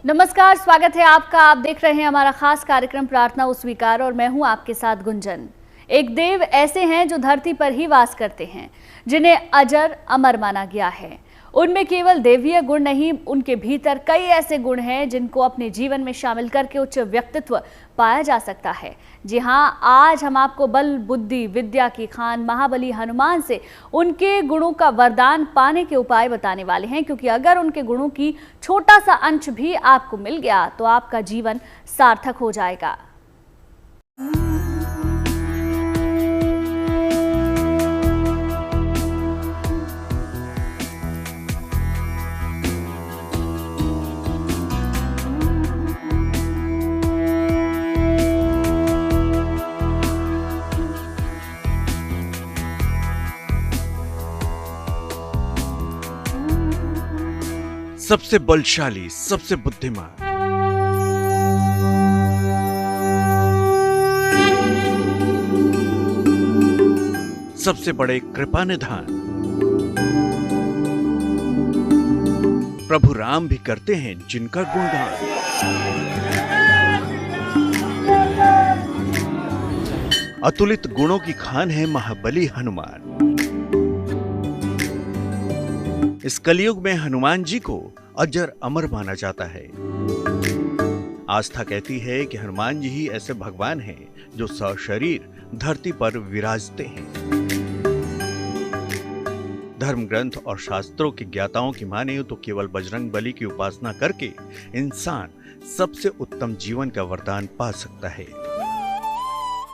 नमस्कार, स्वागत है आपका। आप देख रहे हैं हमारा खास कार्यक्रम प्रार्थना व स्वीकार और मैं हूं आपके साथ गुंजन। एक देव ऐसे हैं जो धरती पर ही वास करते हैं, जिन्हें अजर अमर माना गया है। उनमें केवल देवीय गुण नहीं, उनके भीतर कई ऐसे गुण हैं जिनको अपने जीवन में शामिल करके उच्च व्यक्तित्व पाया जा सकता है। जी हाँ, आज हम आपको बल, बुद्धि, विद्या की खान महाबली हनुमान से उनके गुणों का वरदान पाने के उपाय बताने वाले हैं, क्योंकि अगर उनके गुणों की छोटा सा अंश भी आपको मिल गया तो आपका जीवन सार्थक हो जाएगा। सबसे बलशाली, सबसे बुद्धिमान, सबसे बड़े कृपा निधान प्रभु राम भी करते हैं जिनका गुणगान। अतुलित गुणों की खान है महाबली हनुमान। इस कलयुग में हनुमान जी को अजर अमर माना जाता है। आस्था कहती है कि हनुमान जी ही ऐसे भगवान हैं जो सशरीर धरती पर विराजते हैं। धर्म ग्रंथ और शास्त्रों के ज्ञाताओं की माने तो केवल बजरंग बली की उपासना करके इंसान सबसे उत्तम जीवन का वरदान पा सकता है।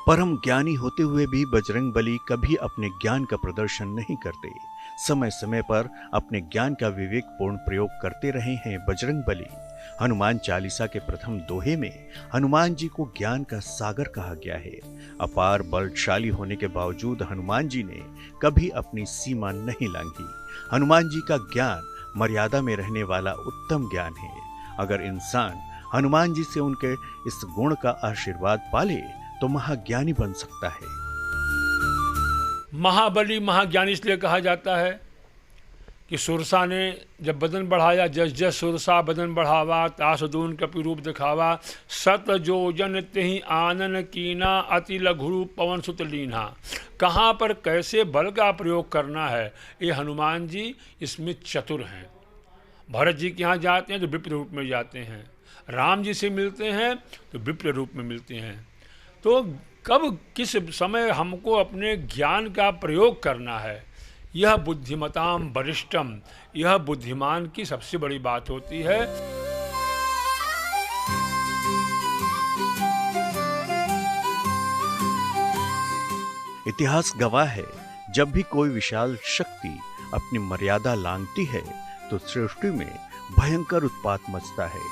परम ज्ञानी होते हुए भी बजरंग बली कभी अपने ज्ञान का प्रदर्शन नहीं करते। समय समय पर अपने ज्ञान का विवेकपूर्ण प्रयोग करते रहे हैं बजरंग बली। हनुमान चालीसा के प्रथम दोहे में हनुमान जी को ज्ञान का सागर कहा गया है। अपार बलशाली होने के बावजूद हनुमान जी ने कभी अपनी सीमा नहीं लांघी। हनुमान जी का ज्ञान मर्यादा में रहने वाला उत्तम ज्ञान है। अगर इंसान हनुमान जी से उनके इस गुण का आशीर्वाद पाले तो महाज्ञानी बन सकता है। महाबली महाज्ञानी इसलिए कहा जाता है कि सुरसा ने जब बदन बढ़ाया, जस जस सुरसा बदन बढ़ावा, तासदून कपि रूप दिखावा, सत जोजन तिहि आनन कीना, अति लघु पवन सुत लीना। कहाँ पर कैसे बल का प्रयोग करना है, ये हनुमान जी इसमें चतुर हैं। भरत जी के यहाँ जाते हैं तो विप्र रूप में जाते हैं, राम जी से मिलते हैं तो विप्र रूप में मिलते हैं। तो कब किस समय हमको अपने ज्ञान का प्रयोग करना है, यह बुद्धिमताम वरिष्ठम, यह बुद्धिमान की सबसे बड़ी बात होती है। इतिहास गवाह है, जब भी कोई विशाल शक्ति अपनी मर्यादा लांघती है तो सृष्टि में भयंकर उत्पात मचता है।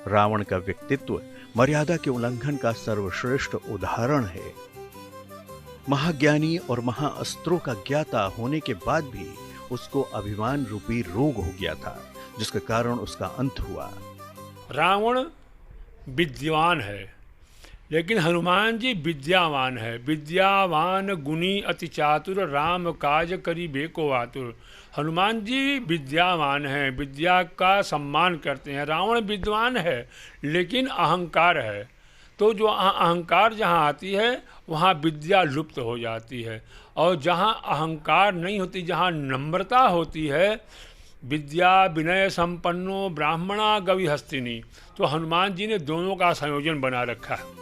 रावण का व्यक्तित्व मर्यादा के उल्लंघन का सर्वश्रेष्ठ उदाहरण है। महाज्ञानी और महाअस्त्रों का ज्ञाता होने के बाद भी उसको अभिमान रूपी रोग हो गया था, जिसके कारण उसका अंत हुआ। रावण विद्वान है, लेकिन हनुमान जी विद्यावान है। विद्यावान गुणी अति चातुर, राम काज करी बेको आतुर। हनुमान जी विद्यावान हैं, विद्या का सम्मान करते हैं। रावण विद्वान है लेकिन अहंकार है, तो जो अहंकार जहाँ आती है वहाँ विद्या लुप्त हो जाती है। और जहाँ अहंकार नहीं होती, जहाँ नम्रता होती है, विद्या विनय संपन्नो ब्राह्मणा गवि हस्तिनी, तो हनुमान जी ने दोनों का संयोजन बना रखा है।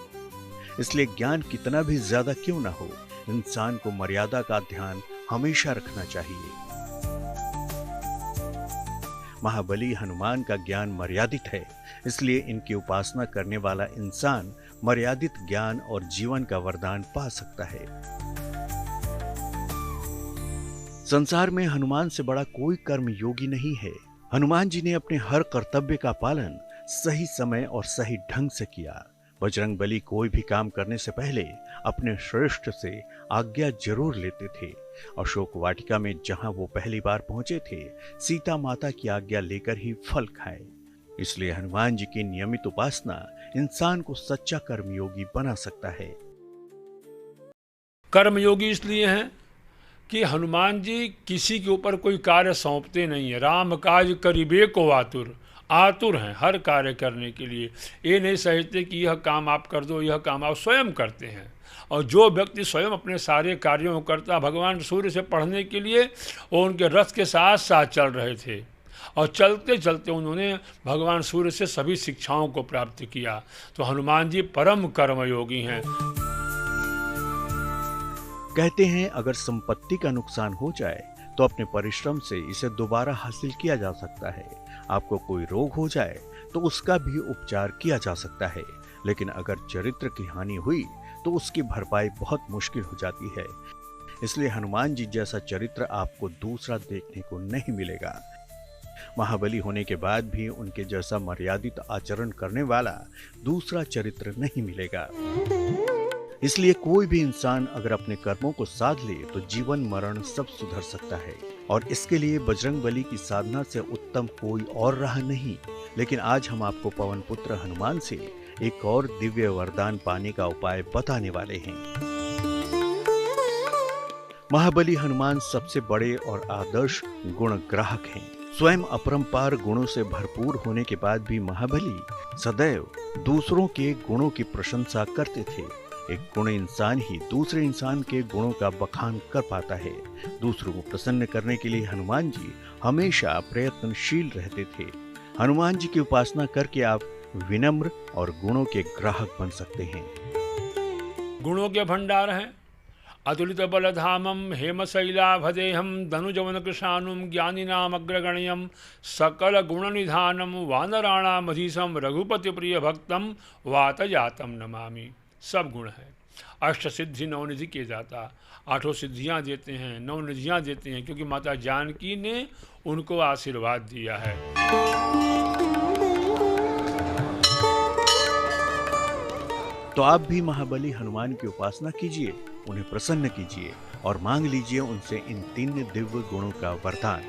इसलिए ज्ञान कितना भी ज्यादा क्यों ना हो, इंसान को मर्यादा का ध्यान हमेशा रखना चाहिए। महाबली हनुमान का ज्ञान मर्यादित है, इसलिए इनकी उपासना करने वाला इंसान मर्यादित ज्ञान और जीवन का वरदान पा सकता है। संसार में हनुमान से बड़ा कोई कर्म योगी नहीं है। हनुमान जी ने अपने हर कर्तव्य का पालन सही समय और सही ढंग से किया। बजरंग बली कोई भी काम करने से पहले अपने श्रेष्ठ से आज्ञा जरूर लेते थे। अशोक वाटिका में जहां वो पहली बार पहुंचे थे, सीता माता की आज्ञा लेकर ही फल खाए। इसलिए हनुमान जी की नियमित उपासना इंसान को सच्चा कर्मयोगी बना सकता है। कर्मयोगी इसलिए हैं कि हनुमान जी किसी के ऊपर कोई कार्य सौंपते नहीं है। राम काज करिबे को आतुर हैं हर कार्य करने के लिए। ये नहीं समझते कि यह काम आप कर दो, यह काम आप स्वयं करते हैं। और जो व्यक्ति स्वयं अपने सारे कार्यों को करता, भगवान सूर्य से पढ़ने के लिए वो उनके रथ के साथ साथ चल रहे थे और चलते चलते उन्होंने भगवान सूर्य से सभी शिक्षाओं को प्राप्त किया। तो हनुमान जी परम कर्मयोगी हैं। कहते हैं अगर संपत्ति का नुकसान हो जाए तो अपने परिश्रम से इसे दोबारा हासिल किया जा सकता है। आपको कोई रोग हो जाए तो उसका भी उपचार किया जा सकता है, लेकिन अगर चरित्र की हानि हुई तो उसकी भरपाई बहुत मुश्किल हो जाती है। इसलिए हनुमान जी जैसा चरित्र आपको दूसरा देखने को नहीं मिलेगा। महाबली होने के बाद भी उनके जैसा मर्यादित आचरण करने वाला दूसरा चरित्र नहीं मिलेगा। इसलिए कोई भी इंसान अगर अपने कर्मों को साध ले तो जीवन मरण सब सुधर सकता है, और इसके लिए बजरंगबली की साधना से उत्तम कोई और राह नहीं। लेकिन आज हम आपको पवन पुत्र हनुमान से एक और दिव्य वरदान पाने का उपाय बताने वाले हैं। महाबली हनुमान सबसे बड़े और आदर्श गुण ग्राहक हैं। स्वयं अपरंपार गुणों से भरपूर होने के बाद भी महाबली सदैव दूसरों के गुणों की प्रशंसा करते थे। एक गुण इंसान ही दूसरे इंसान के गुणों का बखान कर पाता है। दूसरों को प्रसन्न करने के लिए हनुमान जी हमेशा प्रयत्नशील रहते थे। हनुमान जी की उपासना करके आप विनम्र और गुणों के ग्राहक बन सकते हैं। गुणों के भंडार हैं। अतुलित बलधामम हेमशैलाभदेहम धनुजवन कृशानुम ज्ञानिनाम अग्रगण्यम सकल गुण निधानम वानराणाम अधीशम रघुपति प्रिय भक्तम वातजातम नमामि। सब गुण है। अष्ट सिद्धि नवनिधि किए जाता, 8 सिद्धियां देते हैं, 9 निधियां देते हैं, क्योंकि माता जानकी ने उनको आशीर्वाद दिया है। तो आप भी महाबली हनुमान की उपासना कीजिए, उन्हें प्रसन्न कीजिए और मांग लीजिए उनसे इन 3 दिव्य गुणों का वरदान,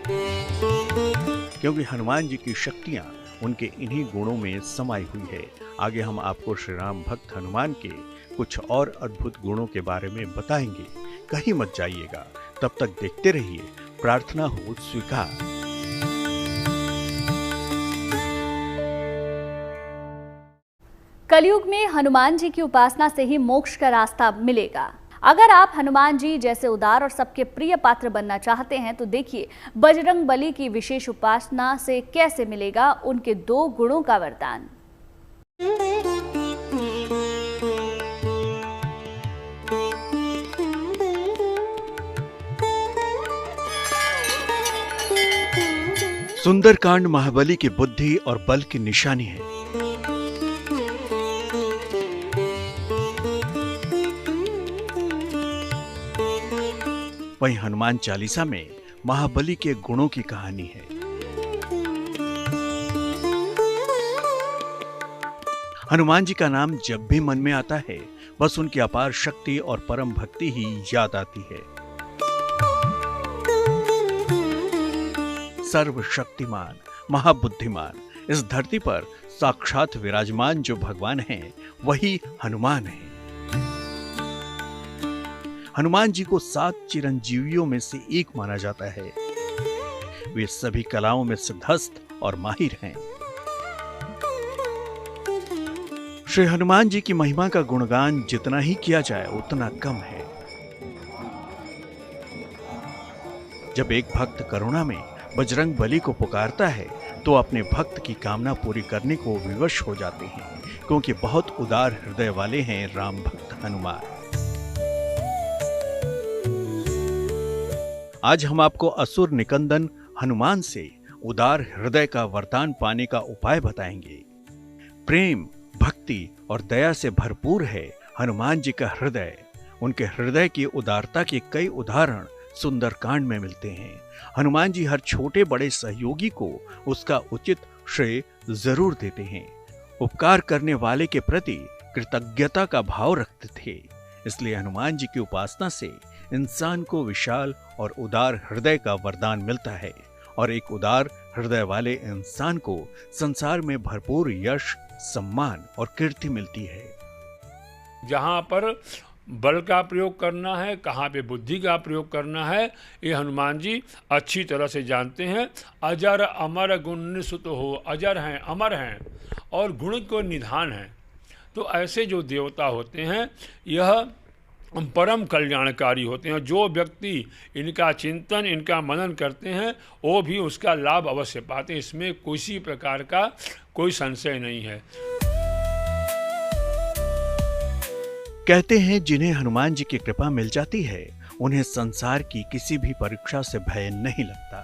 क्योंकि हनुमान जी की शक्तियां उनके इन्हीं गुणों में समाई हुई है। आगे हम आपको श्री राम भक्त हनुमान के कुछ और अद्भुत गुणों के बारे में बताएंगे। कहीं मत जाइएगा, तब तक देखते रहिए प्रार्थना हो स्वीकार। कलयुग में हनुमान जी की उपासना से ही मोक्ष का रास्ता मिलेगा। अगर आप हनुमान जी जैसे उदार और सबके प्रिय पात्र बनना चाहते हैं तो देखिए बजरंगबली की विशेष उपासना से कैसे मिलेगा उनके 2 गुणों का वरदान। सुंदरकांड महाबली की बुद्धि और बल की निशानी है। वहीं हनुमान चालीसा में महाबली के गुणों की कहानी है। हनुमान जी का नाम जब भी मन में आता है बस उनकी अपार शक्ति और परम भक्ति ही याद आती है। सर्वशक्तिमान, महाबुद्धिमान, इस धरती पर साक्षात विराजमान जो भगवान हैं वही हनुमान हैं। हनुमान जी को 7 चिरंजीवियों में से एक माना जाता है। वे सभी कलाओं में सिद्धहस्त और माहिर हैं। श्री हनुमान जी की महिमा का गुणगान जितना ही किया जाए उतना कम है। जब एक भक्त करुणा में बजरंगबली को पुकारता है तो अपने भक्त की कामना पूरी करने को विवश हो जाते हैं, क्योंकि बहुत उदार हृदय वाले हैं राम भक्त हनुमान। आज हम आपको असुर निकंदन हनुमान से उदार हृदय का वरदान पाने का उपाय बताएंगे। प्रेम, भक्ति और दया से भरपूर है हनुमान जी का हृदय। उनके हृदय की उदारता के कई उदाहरण सुंदरकांड में मिलते हैं। हनुमान जी हर छोटे बड़े सहयोगी को उसका उचित श्रेय जरूर देते हैं। उपकार करने वाले के प्रति कृतज्ञता का भाव रखते थे। इसलिए हनुमान जी की उपासना से इंसान को विशाल और उदार हृदय का वरदान मिलता है, और एक उदार हृदय वाले इंसान को संसार में भरपूर यश, सम्मान और कीर्ति मिलती है। जहाँ पर बल का प्रयोग करना है, कहाँ पे बुद्धि का प्रयोग करना है, ये हनुमान जी अच्छी तरह से जानते हैं। अजर अमर गुण सुत हो, अजर हैं, अमर हैं और गुण को निधान हैं। तो ऐसे जो देवता होते हैं यह परम कल्याणकारी होते हैं। जो व्यक्ति इनका चिंतन, इनका मनन करते हैं वो भी उसका लाभ अवश्य पाते हैं, इसमें किसी प्रकार का कोई संशय नहीं है। कहते हैं जिन्हें हनुमान जी की कृपा मिल जाती है उन्हें संसार की किसी भी परीक्षा से भय नहीं लगता।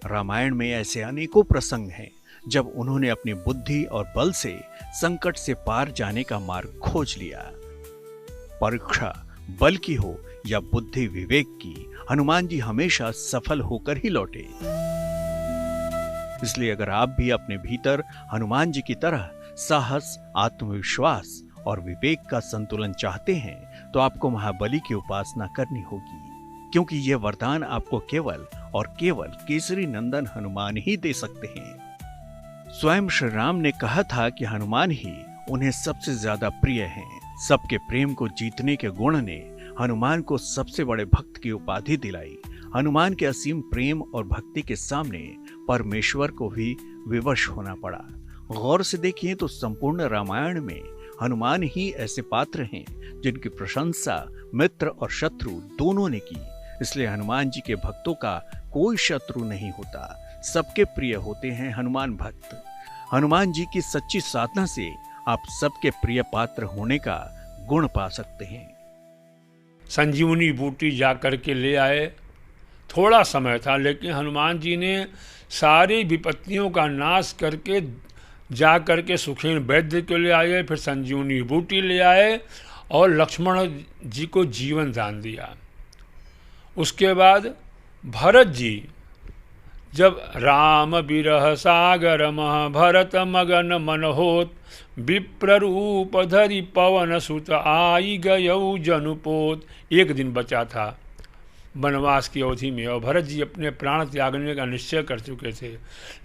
रामायण में ऐसे अनेकों प्रसंग हैं जब उन्होंने अपनी बुद्धि और बल से संकट से पार जाने का मार्ग खोज लिया। परीक्षा बल की हो या बुद्धि विवेक की, हनुमान जी हमेशा सफल होकर ही लौटे। इसलिए अगर आप भी अपने भीतर हनुमान जी की तरह साहस, आत्मविश्वास और विवेक का संतुलन चाहते हैं तो आपको महाबली की उपासना करनी होगी, क्योंकि यह वरदान आपको केवल और केवल केसरी नंदन हनुमान ही दे सकते हैं। स्वयं श्री राम ने कहा था कि हनुमान ही उन्हें सबसे ज्यादा प्रिय हैं। सबके प्रेम को जीतने के गुण ने हनुमान को सबसे बड़े भक्त की उपाधि दिलाई। हनुमान के असीम प्रेम और भक्ति के सामने परमेश्वर को भी विवश होना पड़ा। गौर से देखिए तो संपूर्ण रामायण में हनुमान ही ऐसे पात्र हैं जिनकी प्रशंसा मित्र और शत्रु दोनों ने की। इसलिए हनुमान जी के भक्तों का कोई शत्रु नहीं होता, सबके प्रिय होते हैं हनुमान भक्त। हनुमान जी की सच्ची साधना से आप सबके प्रिय पात्र होने का गुण पा सकते हैं। संजीवनी बूटी जा कर के ले आए, थोड़ा समय था लेकिन हनुमान जी ने सारी विपत्तियों का नाश करके जा करके सुखेन वैद्य को ले आए, फिर संजीवनी बूटी ले आए और लक्ष्मण जी को जीवन दान दिया। उसके बाद भरत जी जब राम बिरह सागर मह भरत मगन मन होत, विप्र रूप धरि पवन सुत आई गयौ जनुपोत। एक दिन बचा था वनवास की अवधि में और भरत जी अपने प्राण त्यागने का निश्चय कर चुके थे,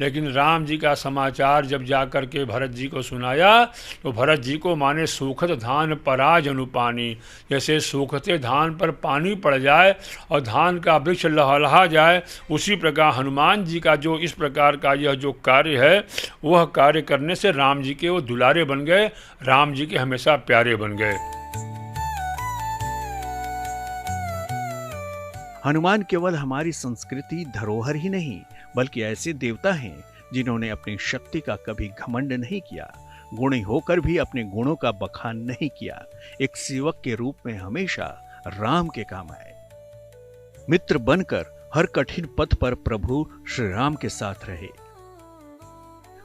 लेकिन राम जी का समाचार जब जाकर के भरत जी को सुनाया तो भरत जी को माने सूखत धान पराज अनुपानी, जैसे सूखते धान पर पानी पड़ जाए और धान का वृक्ष लहलहा जाए, उसी प्रकार हनुमान जी का जो इस प्रकार का यह जो कार्य है वह कार्य करने से राम जी के वो दुलारे बन गए, राम जी के हमेशा प्यारे बन गए। हनुमान केवल हमारी संस्कृति धरोहर ही नहीं बल्कि ऐसे देवता हैं जिन्होंने अपनी शक्ति का कभी घमंड नहीं किया, गुणी होकर भी अपने गुणों का बखान नहीं किया, एक सेवक के रूप में हमेशा राम के काम आए। मित्र बनकर हर कठिन पथ पर प्रभु श्री राम के साथ रहे,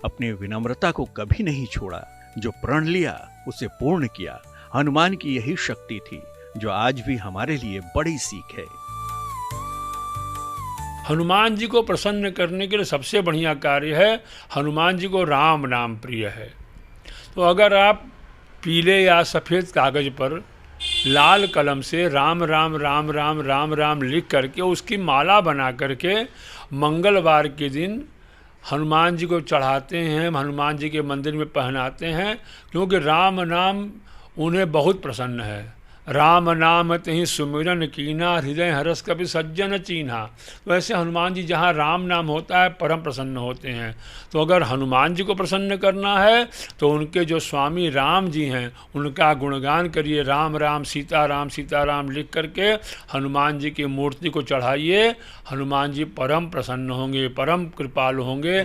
अपनी विनम्रता को कभी नहीं छोड़ा, जो प्रण लिया उसे पूर्ण किया। हनुमान की यही शक्ति थी जो आज भी हमारे लिए बड़ी सीख है। हनुमान जी को प्रसन्न करने के लिए सबसे बढ़िया कार्य है, हनुमान जी को राम नाम प्रिय है। तो अगर आप पीले या सफ़ेद कागज़ पर लाल कलम से राम राम राम राम राम राम लिख करके उसकी माला बना करके मंगलवार के दिन हनुमान जी को चढ़ाते हैं, हनुमान जी के मंदिर में पहनाते हैं, क्योंकि राम नाम उन्हें बहुत प्रसन्न है। राम नाम तहि सुमिरन कीना, हृदय हरस कपि सज्जन चीन्हा। तो ऐसे हनुमान जी जहाँ राम नाम होता है परम प्रसन्न होते हैं। तो अगर हनुमान जी को प्रसन्न करना है तो उनके जो स्वामी राम जी हैं उनका गुणगान करिए, राम राम सीता राम लिख करके हनुमान जी की मूर्ति को चढ़ाइए, हनुमान जी परम प्रसन्न होंगे, परम कृपालु होंगे।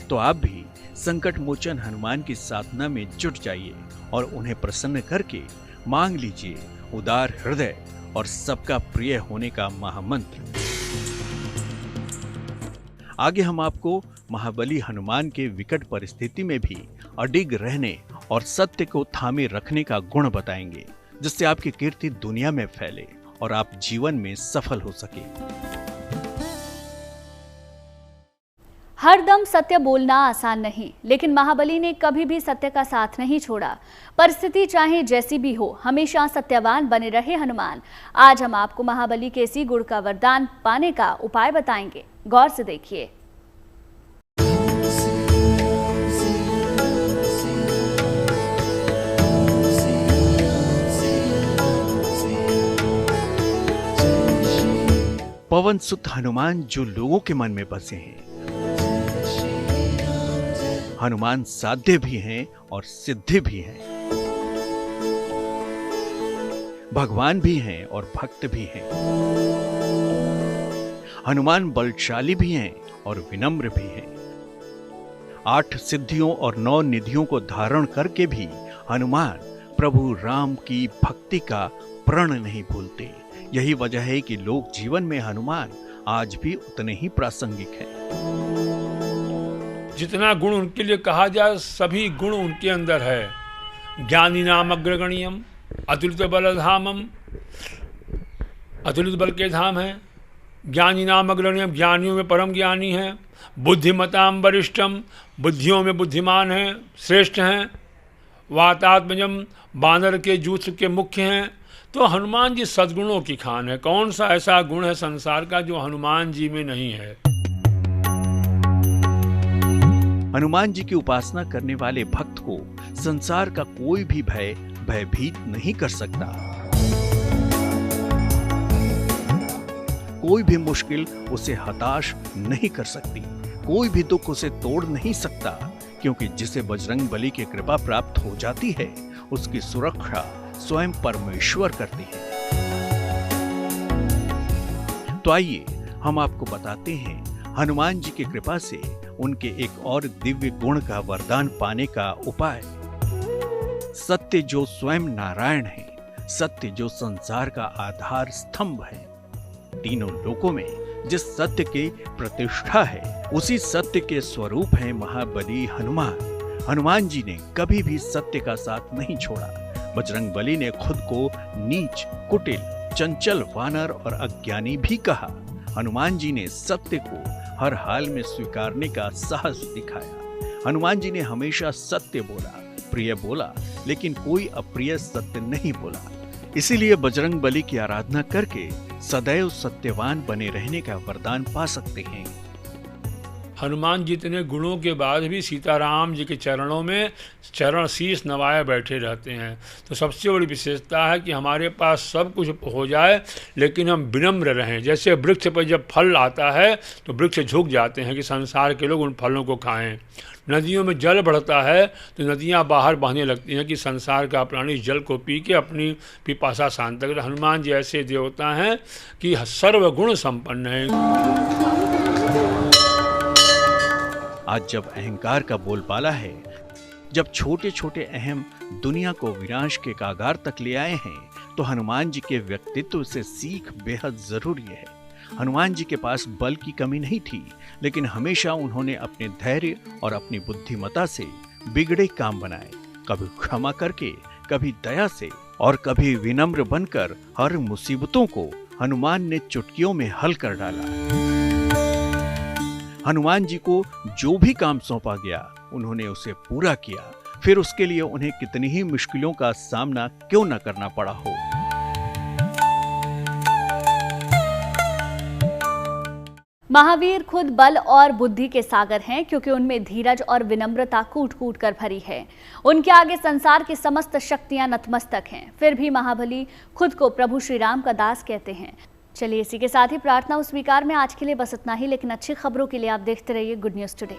तो आप भी संकट मोचन हनुमान की साधना में जुट जाइए और उन्हें प्रसन्न करके मांग लीजिए उदार हृदय और सबका प्रिय होने का महामंत्र। आगे हम आपको महाबली हनुमान के विकट परिस्थिति में भी अडिग रहने और सत्य को थामे रखने का गुण बताएंगे, जिससे आपकी कीर्ति दुनिया में फैले और आप जीवन में सफल हो सके। हर दम सत्य बोलना आसान नहीं, लेकिन महाबली ने कभी भी सत्य का साथ नहीं छोड़ा। परिस्थिति चाहे जैसी भी हो, हमेशा सत्यवान बने रहे हनुमान। आज हम आपको महाबली के इसी गुण का वरदान पाने का उपाय बताएंगे, गौर से देखिए। पवन सुत हनुमान जो लोगों के मन में बसे हैं। हनुमान साध्य भी हैं और सिद्धि भी हैं, भगवान भी हैं और भक्त भी हैं। हनुमान बलशाली भी हैं और विनम्र भी हैं। 8 सिद्धियों और 9 निधियों को धारण करके भी हनुमान प्रभु राम की भक्ति का प्रण नहीं भूलते। यही वजह है कि लोक जीवन में हनुमान आज भी उतने ही प्रासंगिक हैं। जितना गुण उनके लिए कहा जाए सभी गुण उनके अंदर है। ज्ञानी नाम अग्रगण्यम, अतुलित बलधामम, अतुलित बल के धाम है। ज्ञानी नाम अग्रगण्यम, ज्ञानियों में परम ज्ञानी है। बुद्धिमताम वरिष्ठम, बुद्धियों में बुद्धिमान है, श्रेष्ठ हैं। वातात्मजम, बानर के जूथ के मुख्य हैं। तो हनुमान जी सद्गुणों की खान है। कौन सा ऐसा गुण है संसार का जो हनुमान जी में नहीं है? हनुमान जी की उपासना करने वाले भक्त को संसार का कोई भी भय भयभीत नहीं कर सकता। कोई भी मुश्किल उसे हताश नहीं कर सकती। कोई भी दुख उसे तोड़ नहीं सकता, क्योंकि जिसे बजरंग बली की कृपा प्राप्त हो जाती है उसकी सुरक्षा स्वयं परमेश्वर करते हैं। तो आइए हम आपको बताते हैं हनुमान जी की कृपा से उनके एक और दिव्य गुण का वरदान पाने का उपाय। सत्य जो स्वयं नारायण है, सत्य जो संसार का आधार स्तंभ है। तीनों लोकों में जिस सत्य की प्रतिष्ठा है उसी सत्य के स्वरूप है महाबली हनुमान। हनुमान जी ने कभी भी सत्य का साथ नहीं छोड़ा। बजरंग बली ने खुद को नीच, कुटिल, चंचल, वानर और अज्ञानी भी कहा। हनुमान जी ने सत्य को हर हाल में स्वीकारने का साहस दिखाया। हनुमान जी ने हमेशा सत्य बोला, प्रिय बोला, लेकिन कोई अप्रिय सत्य नहीं बोला। इसीलिए बजरंग बली की आराधना करके सदैव सत्यवान बने रहने का वरदान पा सकते हैं। हनुमान जितने गुणों के बाद भी सीताराम जी के चरणों में चरण शीश नवाए बैठे रहते हैं। तो सबसे बड़ी विशेषता है कि हमारे पास सब कुछ हो जाए लेकिन हम विनम्र रहें। जैसे वृक्ष पर जब फल आता है तो वृक्ष झुक जाते हैं कि संसार के लोग उन फलों को खाएं। नदियों में जल बढ़ता है तो नदियाँ बाहर बहने लगती हैं कि संसार का प्राणी जल को पी के अपनी पिपासा शांत करे। हनुमान जी ऐसे देवता हैं कि सर्वगुण संपन्न हैं। आज जब अहंकार का बोलबाला है, जब छोटे छोटे अहम दुनिया को विनाश के कागार तक ले आए हैं, तो हनुमान जी के व्यक्तित्व से सीख बेहद जरूरी है। हनुमान जी के पास बल की कमी नहीं थी, लेकिन हमेशा उन्होंने अपने धैर्य और अपनी बुद्धिमता से बिगड़े काम बनाए। कभी क्षमा करके, कभी दया से और कभी विनम्र बनकर हर मुसीबतों को हनुमान ने चुटकियों में हल कर डाला। हनुमान जी को जो भी काम सौंपा गया उन्होंने उसे पूरा किया, फिर उसके लिए उन्हें कितनी ही मुश्किलों का सामना क्यों न करना पड़ा हो। महावीर खुद बल और बुद्धि के सागर हैं, क्योंकि उनमें धीरज और विनम्रता कूट कूट कर भरी है। उनके आगे संसार की समस्त शक्तियां नतमस्तक हैं, फिर भी महाबली खुद को प्रभु श्री राम का दास कहते हैं। चलिए इसी के साथ ही प्रार्थना स्वीकार में आज के लिए बस इतना ही, लेकिन अच्छी खबरों के लिए आप देखते रहिए गुड न्यूज टुडे।